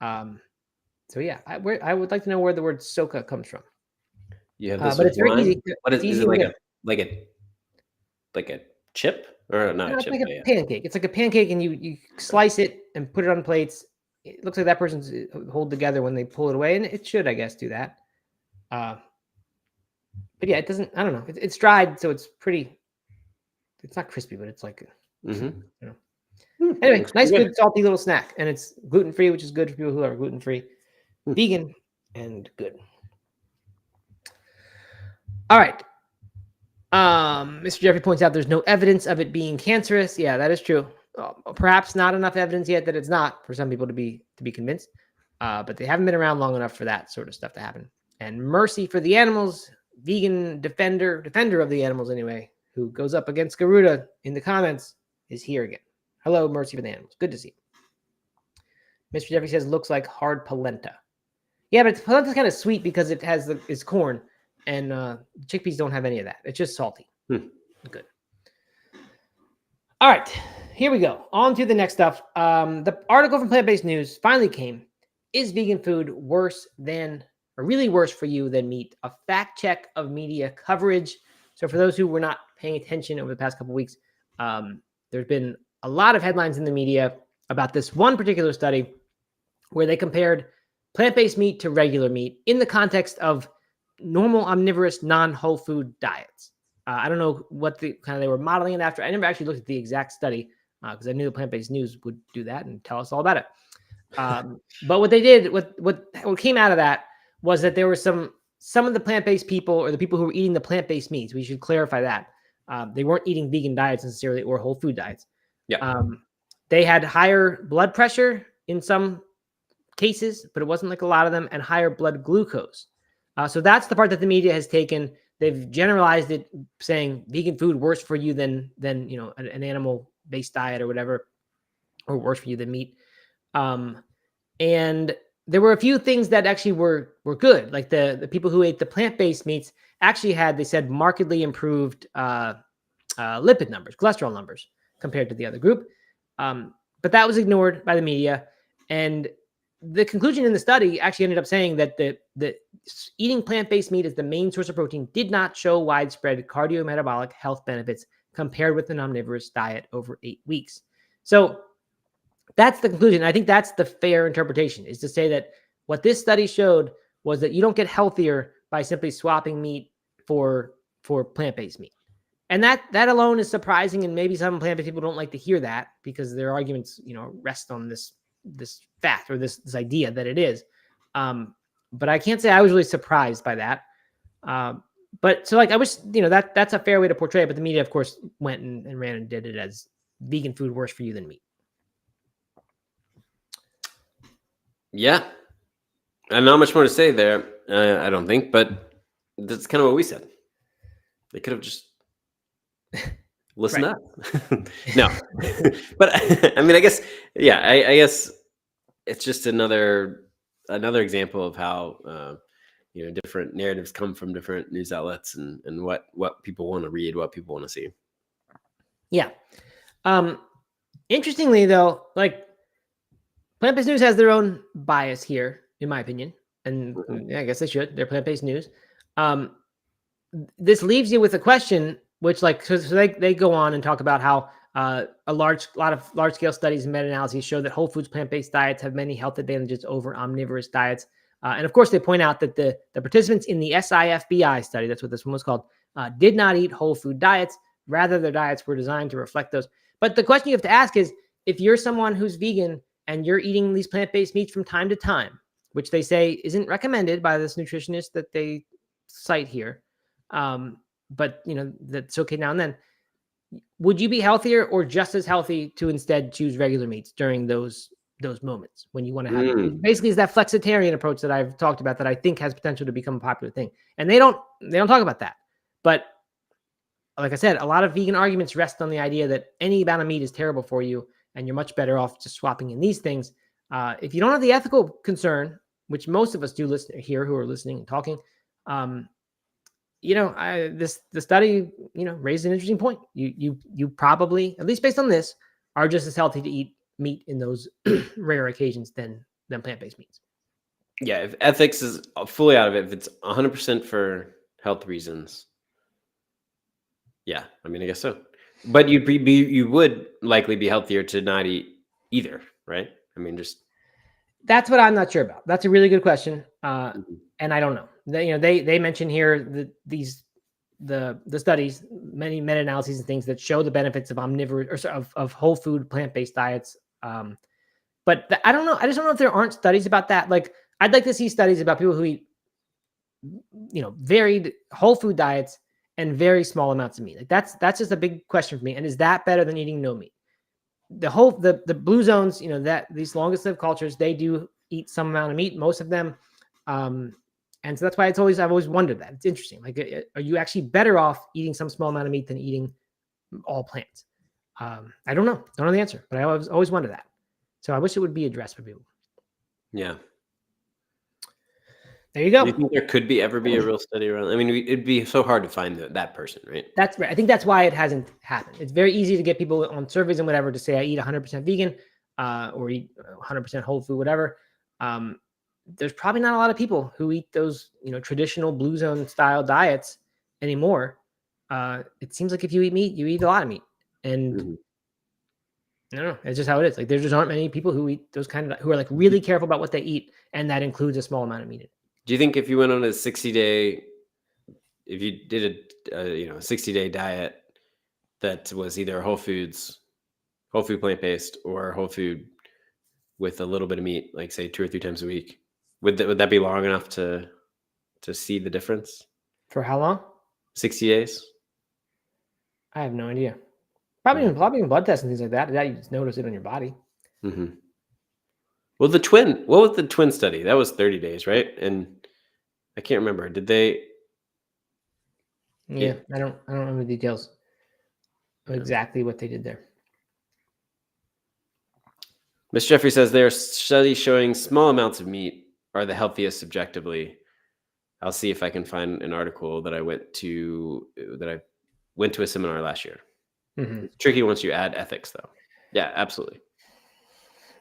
Speaker 1: So yeah, I would like to know where the word soka comes from.
Speaker 2: You have this,
Speaker 1: but it's very easy.
Speaker 2: What is it like a chip or not?
Speaker 1: No,
Speaker 2: a chip,
Speaker 1: it's like a pancake. It's like a pancake, and you slice it and put it on plates. It looks like that person's hold together when they pull it away, and it should, I guess, do that. But yeah, it doesn't. I don't know. It's dried, so it's pretty. It's not crispy, but it's like. Anyway, nice, good, salty little snack, and it's gluten-free, which is good for people who are gluten-free, vegan, and good. All right. Mr. Jeffrey points out there's no evidence of it being cancerous. Yeah, that is true. Perhaps not enough evidence yet that it's not for some people to be convinced, but they haven't been around long enough for that sort of stuff to happen. And Mercy for the Animals, vegan defender of the animals anyway, who goes up against Garuda in the comments, is here again. Hello, Mercy for the Animals. Good to see you. Mr. Jeffrey says, looks like hard polenta. Yeah, but polenta's kind of sweet because it has it's corn, and chickpeas don't have any of that. It's just salty. Good. All right, here we go. On to the next stuff. The article from Plant-Based News finally came. Is vegan food worse than, or really worse for you than meat? A fact check of media coverage. So for those who were not paying attention over the past couple of weeks, there's been a lot of headlines in the media about this one particular study where they compared plant-based meat to regular meat in the context of normal omnivorous non-whole food diets. I don't know what they were modeling it after. I never actually looked at the exact study because I knew the Plant-Based News would do that and tell us all about it. But what they did, what came out of that was that there were some of the plant-based people, or the people who were eating the plant-based meats. We should clarify that they weren't eating vegan diets necessarily or whole food diets.
Speaker 2: Yeah.
Speaker 1: They had higher blood pressure in some cases, but it wasn't like a lot of them, and higher blood glucose. So that's the part that the media has taken. They've generalized it, saying vegan food worse for you than an animal-based diet or whatever, or worse for you than meat. And there were a few things that actually were good. Like the people who ate the plant-based meats actually had, they said, markedly improved lipid numbers, cholesterol numbers compared to the other group. But that was ignored by the media. And the conclusion in the study actually ended up saying that the eating plant-based meat as the main source of protein did not show widespread cardiometabolic health benefits compared with an omnivorous diet over 8 weeks. So that's the conclusion. I think that's the fair interpretation, is to say that what this study showed was that you don't get healthier by simply swapping meat for plant-based meat. And that alone is surprising, and maybe some plant-based people don't like to hear that because their arguments, rest on this fact or this idea that it is. But I can't say I was really surprised by that. But so, like, I wish, that's a fair way to portray it. But the media, of course, went and ran and did it as vegan food worse for you than meat.
Speaker 2: Yeah. And not much more to say there, I don't think, but that's kind of what we said. They could have just listened up. No. But I mean, I guess, yeah, I guess it's just another example of how, different narratives come from different news outlets and what people want to read, what people want to see.
Speaker 1: Yeah. Interestingly, though, like, plant-based news has their own bias here, in my opinion. And I guess they should. They're plant-based news. This leaves you with a question, which, like, so they go on and talk about how a lot of large-scale studies and meta-analyses show that whole foods plant-based diets have many health advantages over omnivorous diets. And of course, they point out that the participants in the SIFBI study, that's what this one was called, did not eat whole food diets. Rather, their diets were designed to reflect those. But the question you have to ask is, if you're someone who's vegan and you're eating these plant-based meats from time to time, which they say isn't recommended by this nutritionist that they cite here, but that's okay now and then, would you be healthier or just as healthy to instead choose regular meats during those moments when you want to have it? Basically, is that flexitarian approach that I've talked about that I think has potential to become a popular thing. And they don't talk about that. But like I said, a lot of vegan arguments rest on the idea that any amount of meat is terrible for you, and you're much better off just swapping in these things. If you don't have the ethical concern, which most of us do listen here who are listening and talking, the study, raised an interesting point. You probably, at least based on this, are just as healthy to eat meat in those rare occasions than plant-based meats.
Speaker 2: Yeah, if ethics is fully out of it, if it's 100% for health reasons, yeah, I mean, I guess so. But you would likely be healthier to not eat either, right? I mean,
Speaker 1: that's what I'm not sure about. That's a really good question, and I don't know. They mention here the studies, many meta-analyses and things that show the benefits of omnivorous or of whole food plant-based diets. But I don't know. I just don't know if there aren't studies about that. Like, I'd like to see studies about people who eat, varied whole food diets and very small amounts of meat. Like, that's just a big question for me. And is that better than eating no meat? The blue zones, that these longest lived cultures, they do eat some amount of meat, most of them. And so that's why I've always wondered that. It's interesting. Like, are you actually better off eating some small amount of meat than eating all plants? I don't know. Don't know the answer, but I always wonder that. So I wish it would be addressed for people.
Speaker 2: Yeah.
Speaker 1: There you go.
Speaker 2: Do you think there could ever be a real study around? I mean, it'd be so hard to find that person, right?
Speaker 1: That's right. I think that's why it hasn't happened. It's very easy to get people on surveys and whatever to say I eat 100% vegan or eat 100% whole food, whatever. There's probably not a lot of people who eat those, traditional blue zone style diets anymore. It seems like if you eat meat, you eat a lot of meat, and I don't know. It's just how it is. Like, there just aren't many people who eat those who are like really careful about what they eat, and that includes a small amount of meat.
Speaker 2: Do you think if you went on a 60-day, if you did a 60-day diet that was either whole food plant-based, or whole food with a little bit of meat, like say 2 or 3 times a week, would that be long enough to see the difference?
Speaker 1: For how long? 60
Speaker 2: days.
Speaker 1: I have no idea. Probably in blood tests and things like that. That you just notice it on your body.
Speaker 2: Mm-hmm. Well, what was the twin study? That was 30 days, right? And I can't remember. Did they?
Speaker 1: Yeah, I don't know the details of exactly what they did there.
Speaker 2: Miss Jeffrey says there are studies showing small amounts of meat are the healthiest subjectively. I'll see if I can find an article that I went to a seminar last year. Mm-hmm. It's tricky once you add ethics, though. Yeah, absolutely.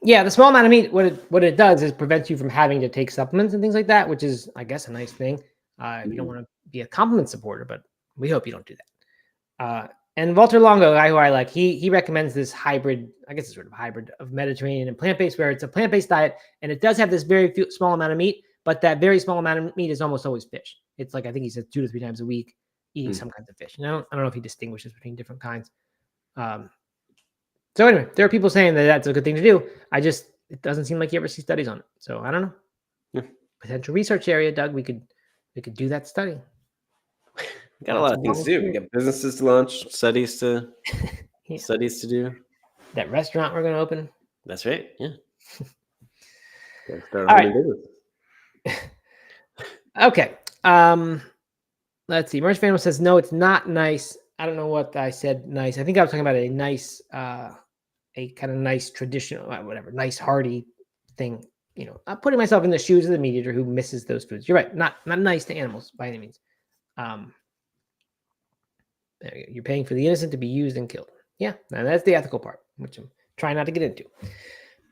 Speaker 1: Yeah, the small amount of meat, what it does is prevents you from having to take supplements and things like that, which is, I guess, a nice thing. You don't want to be a complement supporter, but we hope you don't do that. And Walter Longo, a guy who I like, he recommends this hybrid, I guess it's sort of hybrid of Mediterranean and plant-based, where it's a plant-based diet and it does have this very small amount of meat, but that very small amount of meat is almost always fish. It's like, I think he says 2 to 3 times a week eating some kinds of fish. And I don't know if he distinguishes between different kinds. So anyway, there are people saying that that's a good thing to do. It doesn't seem like you ever see studies on it. So I don't know.
Speaker 2: Yeah.
Speaker 1: Potential research area, Doug. We could do that study.
Speaker 2: We got a lot of things to do. We got businesses to launch, studies to do.
Speaker 1: That restaurant we're going to open.
Speaker 2: That's right. Yeah.
Speaker 1: All right. Okay. Let's see. Merch Fan says no, it's not nice. I don't know what I said. Nice. I think I was talking about a nice, a kind of nice traditional, whatever, nice hearty thing. I'm putting myself in the shoes of the meat eater who misses those foods. You're right. Not nice to animals by any means. There you go. You're paying for the innocent to be used and killed. Yeah, and that's the ethical part, which I'm trying not to get into.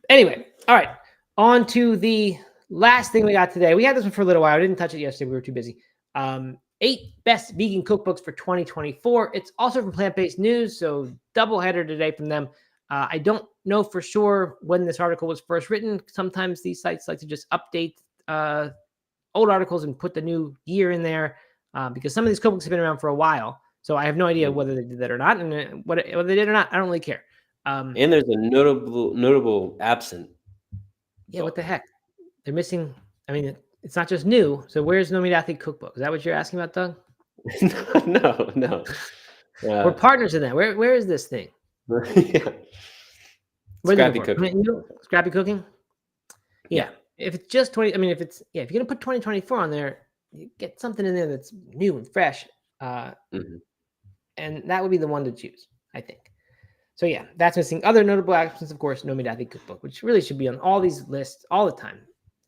Speaker 1: Anyway, all right. On to the last thing we got today. We had this one for a little while. I didn't touch it yesterday. We were too busy. 8 best vegan cookbooks for 2024. It's also from Plant-Based News, so double header today from them. I don't know for sure when this article was first written. Sometimes these sites like to just update old articles and put the new year in there because some of these cookbooks have been around for a while. So I have no idea whether they did that or not, and whether they did or not, I don't really care.
Speaker 2: And there's a notable absent.
Speaker 1: Yeah, what the heck? They're missing. I mean, it's not just new. So where's No Meat Athlete Cookbook? Is that what you're asking about, Doug?
Speaker 2: No.
Speaker 1: We're partners in that. Where is this thing?
Speaker 2: Yeah.
Speaker 1: Scrappy cooking. Scrappy cooking. Yeah. If it's just 20, I mean, if you're gonna put 2024 on there, you get something in there that's new and fresh. And that would be the one to choose, I think. So yeah, that's missing. Other notable absence, of course, No Meat Athlete Cookbook, which really should be on all these lists all the time,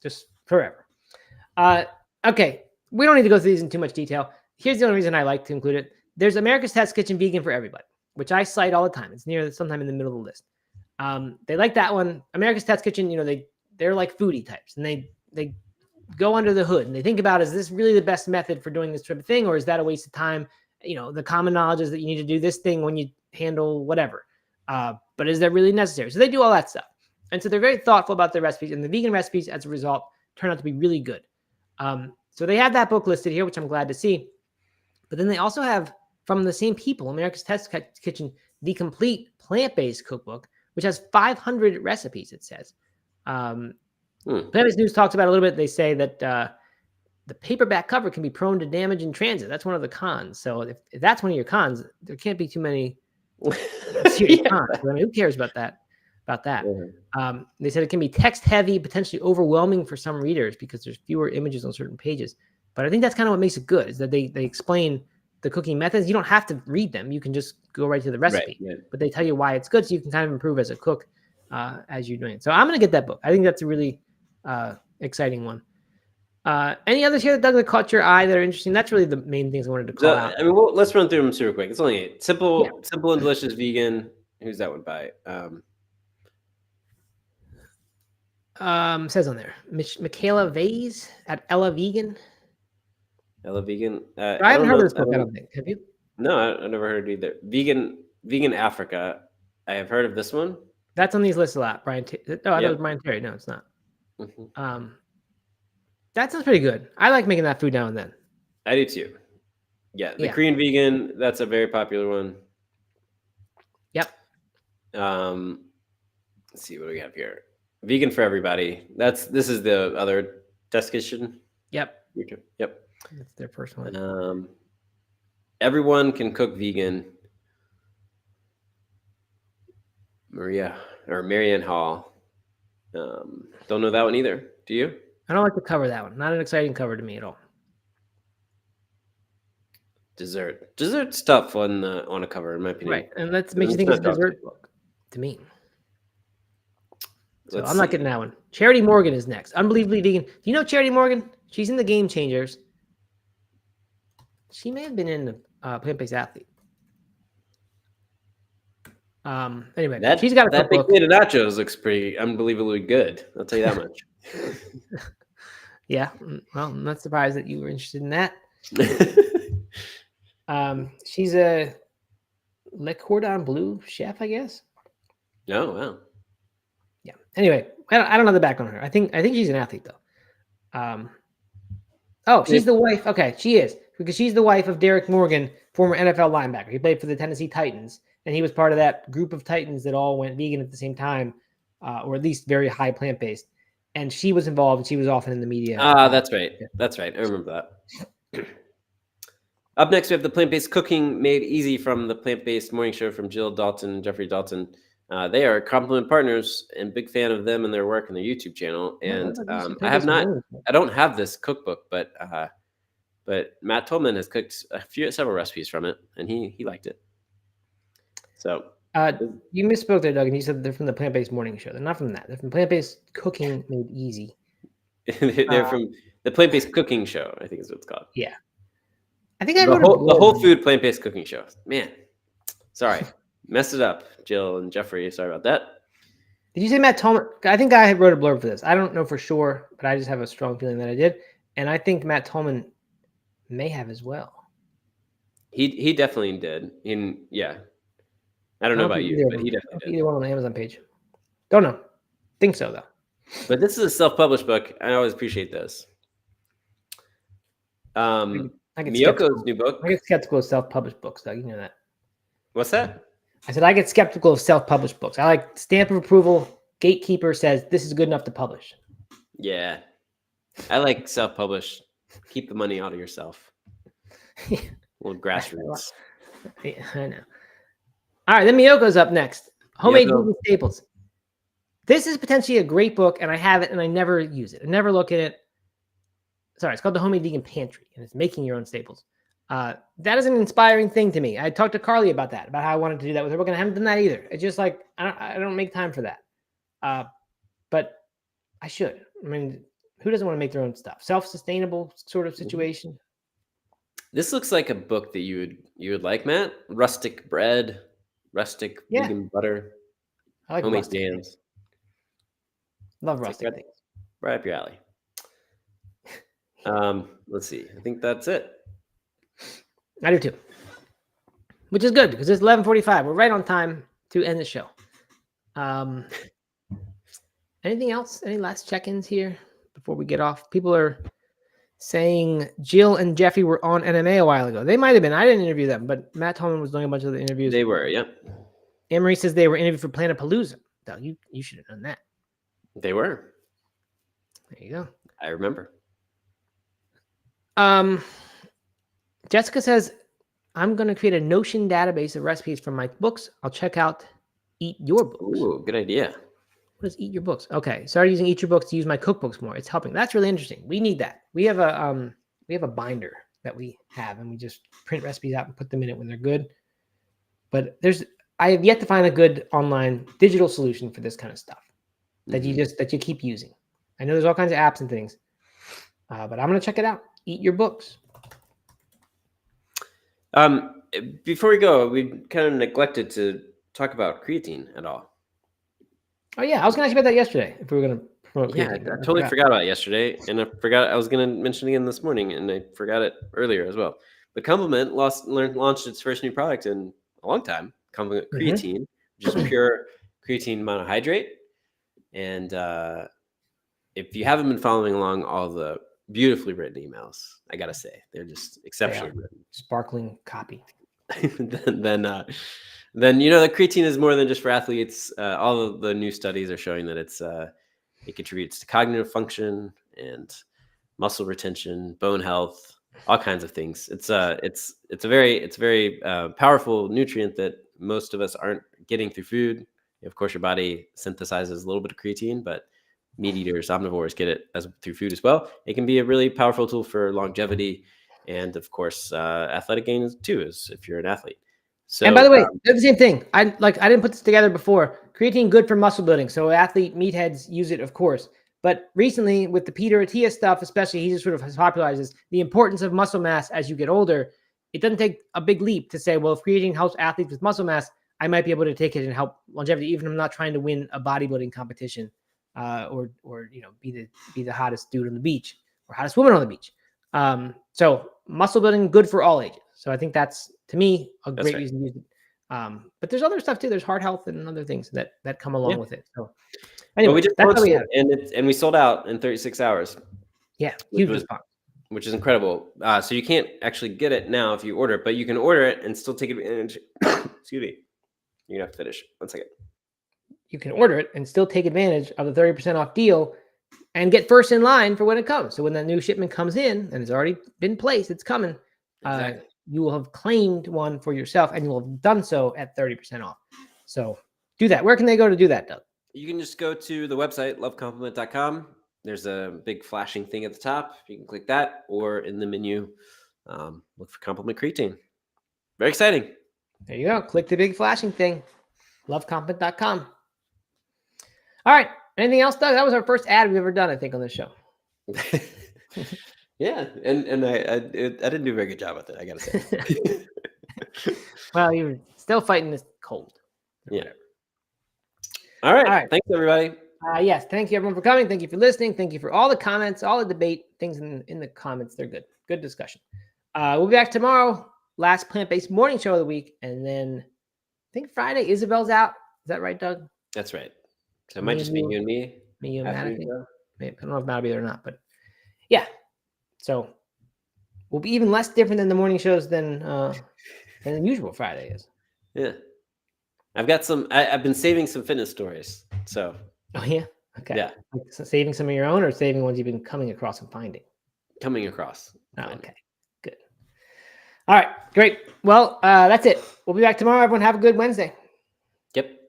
Speaker 1: just forever. Okay, we don't need to go through these in too much detail. Here's the only reason I like to include it. There's America's Test Kitchen Vegan for Everybody, which I cite all the time. It's sometime in the middle of the list. They like that one. America's Test Kitchen, they're like foodie types, and they go under the hood and they think about, is this really the best method for doing this type of thing, or is that a waste of time? The common knowledge is that you need to do this thing when you handle whatever. But is that really necessary? So they do all that stuff. And so they're very thoughtful about their recipes, and the vegan recipes, as a result, turn out to be really good. So they have that book listed here, which I'm glad to see. But then they also have, from the same people, America's Test Kitchen, the complete plant-based cookbook, which has 500 recipes, it says. Plant-Based News talks about it a little bit. They say that the paperback cover can be prone to damage in transit. That's one of the cons. So if that's one of your cons, there can't be too many serious cons. I mean, who cares about that? Yeah. They said it can be text heavy, potentially overwhelming for some readers because there's fewer images on certain pages. But I think that's kind of what makes it good, is that they explain the cooking methods. You don't have to read them. You can just go right to the recipe. Right. But they tell you why it's good, so you can kind of improve as a cook as you're doing it. So I'm going to get that book. I think that's a really exciting one. Any others here, Doug, that caught your eye that are interesting? That's really the main things I wanted to call out.
Speaker 2: I mean, let's run through them super quick. It's only 8. Simple and delicious vegan. Who's that one by?
Speaker 1: Says on there, Michaela Vase at Ella Vegan.
Speaker 2: Ella Vegan.
Speaker 1: I haven't heard of this book. I don't think. Have you?
Speaker 2: No, I never heard it either. Vegan Africa. I have heard of this one.
Speaker 1: That's on these lists a lot. Brian. I thought it was Brian Terry. No, it's not. That sounds pretty good. I like making that food now and then.
Speaker 2: I do too. Yeah, the Korean vegan, that's a very popular one.
Speaker 1: Yep.
Speaker 2: Let's see, what do we have here? Vegan for Everybody. This is the other test kitchen.
Speaker 1: Yep.
Speaker 2: Yep.
Speaker 1: That's their first one.
Speaker 2: Everyone Can Cook Vegan. Marianne Hall. Don't know that one either. Do you?
Speaker 1: I don't like to cover that one. Not an exciting cover to me at all.
Speaker 2: Dessert's tough on a cover, in my opinion.
Speaker 1: Right, and that makes you think it's a dessert book to me. So I'm not getting that one. Charity Morgan is next. Unbelievably Vegan. Do you know Charity Morgan? She's in the Game Changers. She may have been in Plant-Based Athlete. Anyway, she's got a
Speaker 2: that big
Speaker 1: book.
Speaker 2: plate of nachos looks pretty unbelievably good. I'll tell you that much.
Speaker 1: Yeah, well, I'm not surprised that you were interested in that. She's a Le Cordon Bleu chef, I guess.
Speaker 2: Oh, wow.
Speaker 1: Yeah. Anyway, I don't know the background on her. I think she's an athlete though. Oh, she's the wife. Okay, she is, because she's the wife of Derek Morgan, former NFL linebacker. He played for the Tennessee Titans, and he was part of that group of Titans that all went vegan at the same time, or at least very high plant-based. And she was involved, and she was often in the media.
Speaker 2: That's right. That's right. I remember that. Up next, we have the plant-based cooking made easy from the plant-based morning show from Jill Dalton and Jeffrey Dalton. They are compliment partners, and big fan of them and their work on their YouTube channel. And I don't have this cookbook, but Matt Tolman has cooked several recipes from it, and he liked it. So
Speaker 1: you misspoke there, Doug, and you said they're from the plant-based morning show. They're not from that. They're from plant-based cooking made easy.
Speaker 2: They're from the plant-based cooking show, I think is what it's called.
Speaker 1: Yeah. I think I
Speaker 2: the whole food plant-based cooking show. Man, sorry. Messed it up, Jill and Jeffrey. Sorry about that.
Speaker 1: Did you say Matt Tolman? I think I wrote a blurb for this. I don't know for sure, but I just have a strong feeling that I did. And I think Matt Tolman may have as well.
Speaker 2: He definitely did. I don't know about you, but he definitely did.
Speaker 1: Either one on the Amazon page. Don't know. Think so, though.
Speaker 2: But this is a self-published book. I always appreciate this. Miyoko's new book.
Speaker 1: I get skeptical of self-published books, Doug. You know that.
Speaker 2: What's that?
Speaker 1: I said I get skeptical of self-published books. I like stamp of approval. Gatekeeper says this is good enough to publish.
Speaker 2: Yeah. I like self-published. Keep the money out of yourself. A little grassroots.
Speaker 1: Yeah, I know. All right, then Miyoko's up next. Homemade vegan staples. This is potentially a great book, and I have it, and I never use it. I never look at it. Sorry, it's called The Homemade Vegan Pantry, and it's making your own staples. That is an inspiring thing to me. I talked to Carly about that, about how I wanted to do that with her book, and I haven't done that either. It's just like I don't make time for that. But I should. I mean, who doesn't want to make their own stuff? Self-sustainable sort of situation.
Speaker 2: This looks like a book that you would like, Matt. Rustic bread, rustic vegan butter.
Speaker 1: I like
Speaker 2: homemade jams.
Speaker 1: Love rustic things.
Speaker 2: Right up your alley. Let's see. I think that's it.
Speaker 1: I do too. Which is good because it's 11:45. We're right on time to end the show. Anything else? Any last check-ins here before we get off? People are saying Jill and Jeffrey were on NMA a while ago. They might have been. I didn't interview them, but Matt Tolman was doing a bunch of the interviews.
Speaker 2: They were, yep.
Speaker 1: Emery says they were interviewed for Planetapalooza. Doug, you should have done that.
Speaker 2: They were.
Speaker 1: There you go.
Speaker 2: I remember.
Speaker 1: Jessica says, I'm going to create a Notion database of recipes from my books. I'll check out Eat Your Books.
Speaker 2: Ooh, good idea.
Speaker 1: What is Eat Your Books? Okay, started using Eat Your Books to use my cookbooks more. It's helping. That's really interesting. We need that. We have a binder that we have, and we just print recipes out and put them in it when they're good. But I have yet to find a good online digital solution for this kind of stuff that you keep using. I know there's all kinds of apps and things, but I'm going to check it out. Eat Your Books.
Speaker 2: Before we go, we kind of neglected to talk about creatine at all.
Speaker 1: Oh yeah, I was going to ask you about that yesterday. If we were going to promote creatine,
Speaker 2: I totally forgot about it yesterday, and I forgot I was going to mention it again this morning, and I forgot it earlier as well. But Complement launched its first new product in a long time. Complement Creatine, which is pure creatine monohydrate. And if you haven't been following along all the beautifully written emails, I gotta say they're just exceptionally written,
Speaker 1: sparkling copy.
Speaker 2: then you know that creatine is more than just for athletes. All of the new studies are showing that it contributes to cognitive function and muscle retention, bone health, all kinds of things. It's a very powerful nutrient that most of us aren't getting through food. Of course, your body synthesizes a little bit of creatine, but meat eaters, omnivores get it through food as well. It can be a really powerful tool for longevity, and of course, athletic gains too, is if you're an athlete. So,
Speaker 1: and by the way, they're the same thing. I didn't put this together before. Creatine good for muscle building, so athlete meatheads use it, of course. But recently, with the Peter Attia stuff, especially, he just sort of has popularized the importance of muscle mass as you get older. It doesn't take a big leap to say, well, if creatine helps athletes with muscle mass, I might be able to take it and help longevity, even if I'm not trying to win a bodybuilding competition. Or be the hottest dude on the beach or hottest woman on the beach. So muscle building, good for all ages. So I think that's, to me, a great reason to use it. But there's other stuff too. There's heart health and other things that come along
Speaker 2: Yeah.
Speaker 1: with it. So
Speaker 2: But
Speaker 1: anyway,
Speaker 2: we just
Speaker 1: that's how
Speaker 2: launched
Speaker 1: we
Speaker 2: it,
Speaker 1: have it.
Speaker 2: and we sold out in 36 hours,
Speaker 1: Yeah,
Speaker 2: which
Speaker 1: huge
Speaker 2: was
Speaker 1: response.
Speaker 2: which is incredible. So you can't actually get it now if you order it, but you can order it and still take advantage. Excuse me. You're gonna have to finish. 1 second.
Speaker 1: You can order it and still take advantage of the 30% off deal and get first in line for when it comes. So when that new shipment comes in and it's already been placed, it's coming.
Speaker 2: Exactly.
Speaker 1: You will have claimed one for yourself and you will have done so at 30% off. So do that. Where can they go to do that, Doug?
Speaker 2: You can just go to the website, lovecompliment.com. There's a big flashing thing at the top. You can click that, or in the menu, look for Compliment Creatine. Very exciting.
Speaker 1: There you go. Click the big flashing thing. Lovecompliment.com. All right. Anything else, Doug? That was our first ad we've ever done, I think, on this show.
Speaker 2: Yeah, and I didn't do a very good job with it, I gotta say.
Speaker 1: Well, you're still fighting this cold.
Speaker 2: Yeah. All right.
Speaker 1: All right.
Speaker 2: Thanks, everybody.
Speaker 1: Yes. Thank you, everyone, for coming. Thank you for listening. Thank you for all the comments, all the debate, things in the comments. They're good. Good discussion. We'll be back tomorrow. Last plant-based morning show of the week. And then I think Friday, Isabel's out. Is that right, Doug?
Speaker 2: That's right. So it might just be you and me.
Speaker 1: Me, you, and Matt, I
Speaker 2: after
Speaker 1: think.
Speaker 2: you go.
Speaker 1: Maybe, I don't know if Matt will be there or not, but yeah. So we'll be even less different than the morning shows than the usual Friday is.
Speaker 2: Yeah. I've got some. I've been saving some fitness stories. So.
Speaker 1: Oh yeah. Okay.
Speaker 2: Yeah.
Speaker 1: Like, so saving some of your own, or saving ones you've been coming across and finding.
Speaker 2: Coming across.
Speaker 1: Oh, okay. Good. All right. Great. Well, that's it. We'll be back tomorrow. Everyone have a good Wednesday.
Speaker 2: Yep.